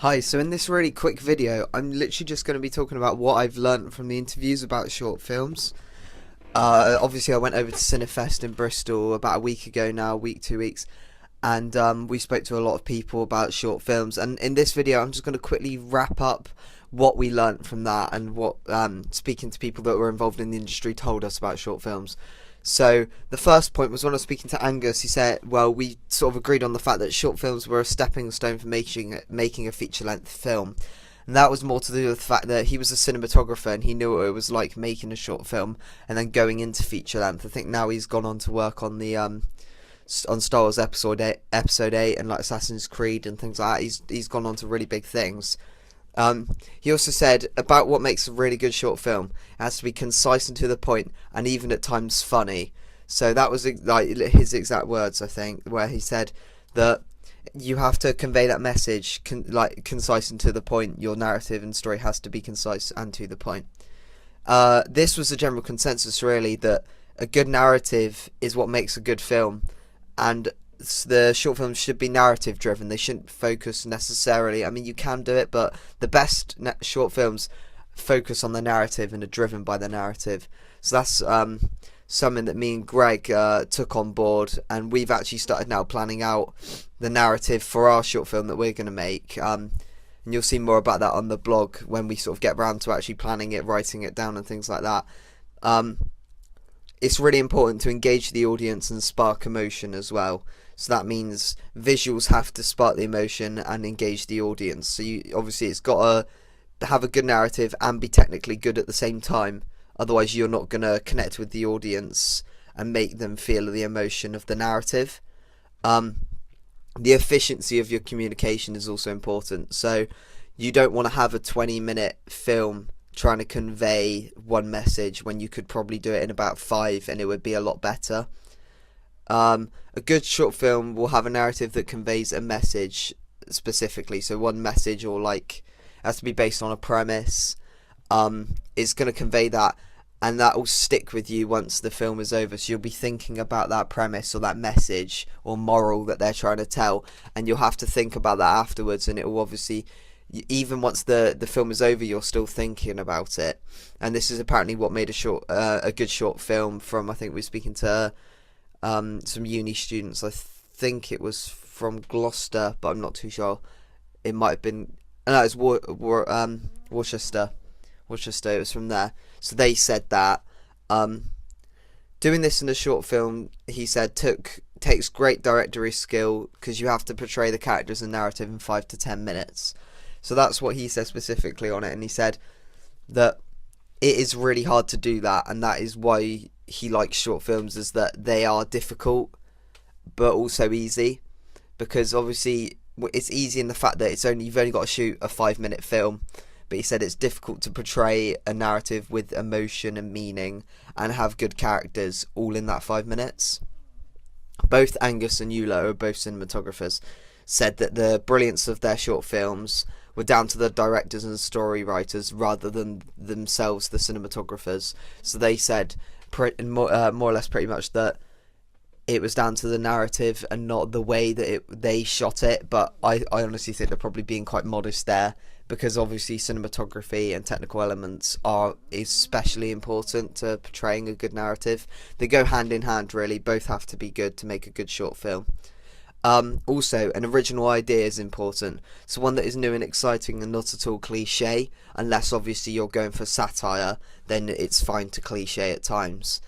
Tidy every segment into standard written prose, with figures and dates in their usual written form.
Hi, so in this really quick video, I'm literally just going to be talking about what I've learnt from the interviews about short films. Obviously, I went over to Cinefest in Bristol about a week ago now, week, 2 weeks, and we spoke to a lot of people about short films. And in this video, I'm just going to quickly wrap up what we learnt from that and what speaking to people that were involved in the industry told us about short films. So the first point was when I was speaking to Angus. He said, "Well, we sort of agreed on the fact that short films were a stepping stone for making a feature-length film." And that was more to do with the fact that he was a cinematographer and he knew what it was like making a short film and then going into feature length. I think now he's gone on to work on the on Star Wars episode 8 and like Assassin's Creed and things like that. He's gone on to really big things. He also said about what makes a really good short film: it has to be concise and to the point, and even at times funny. So that was like his exact words, I think, where he said that you have to convey that message, concise and to the point. Your narrative and story has to be concise and to the point. This was the general consensus, really, that a good narrative is what makes a good film, and the short films should be narrative driven. They shouldn't focus necessarily. I mean, you can do it, but the best short films focus on the narrative and are driven by the narrative. So that's something that me and Greg took on board, and we've actually started now planning out the narrative for our short film that we're going to make. And you'll see more about that on the blog when we sort of get around to actually planning it, writing it down and things like that. It's really important to engage the audience and spark emotion as well. So that means visuals have to spark the emotion and engage the audience. So obviously it's got to have a good narrative and be technically good at the same time. Otherwise you're not going to connect with the audience and make them feel the emotion of the narrative. The efficiency of your communication is also important. So you don't want to have a 20-minute film trying to convey one message when you could probably do it in about 5 and it would be a lot better. A good short film will have a narrative that conveys a message specifically. So one message, or like, has to be based on a premise. Is going to convey that, and that will stick with you once the film is over. So you'll be thinking about that premise or that message or moral that they're trying to tell, and you'll have to think about that afterwards. And it will obviously, even once the film is over, you're still thinking about it. And this is apparently what made a good short film. From, I think we were speaking to some uni students. I think it was from Gloucester, but I'm not too sure. It might have been, no, it was Worcester. It was from there. So they said that doing this in a short film, he said, takes great directorial skill, because you have to portray the characters and narrative in 5 to 10 minutes. So that's what he said specifically on it, and he said that it is really hard to do that, and that is why he likes short films, is that they are difficult but also easy, because obviously it's easy in the fact that you've only got to shoot a 5-minute film, but he said it's difficult to portray a narrative with emotion and meaning and have good characters all in that 5 minutes. Both Angus and Eula, who are both cinematographers, said that the brilliance of their short films were down to the directors and story writers rather than themselves, the cinematographers. So they said more or less pretty much that it was down to the narrative and not the way that they shot it. But I honestly think they're probably being quite modest there, because obviously cinematography and technical elements are especially important to portraying a good narrative. They go hand in hand, really. Both have to be good to make a good short film. Also, an original idea is important, so one that is new and exciting and not at all cliche. Unless obviously you're going for satire, then it's fine to cliche at times.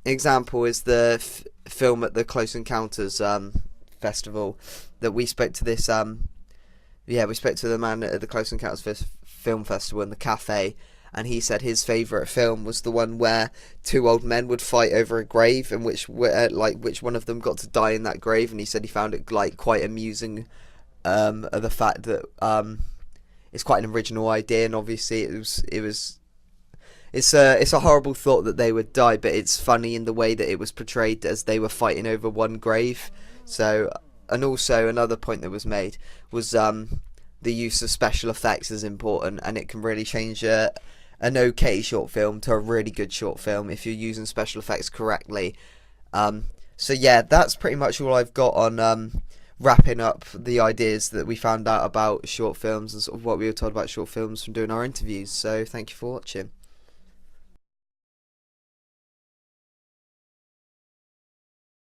Example is the film at the Close Encounters festival that we spoke to this we spoke to the man at the Close Encounters Film Festival in the cafe, and he said his favourite film was the one where 2 old men would fight over a grave, and which one of them got to die in that grave. And he said he found it quite amusing, the fact that it's quite an original idea, and obviously it's a horrible thought that they would die, but it's funny in the way that it was portrayed as they were fighting over one grave. So, and also another point that was made was the use of special effects is important, and it can really change an okay short film to a really good short film if you're using special effects correctly. So yeah, that's pretty much all I've got on wrapping up the ideas that we found out about short films and sort of what we were told about short films from doing our interviews. So thank you for watching.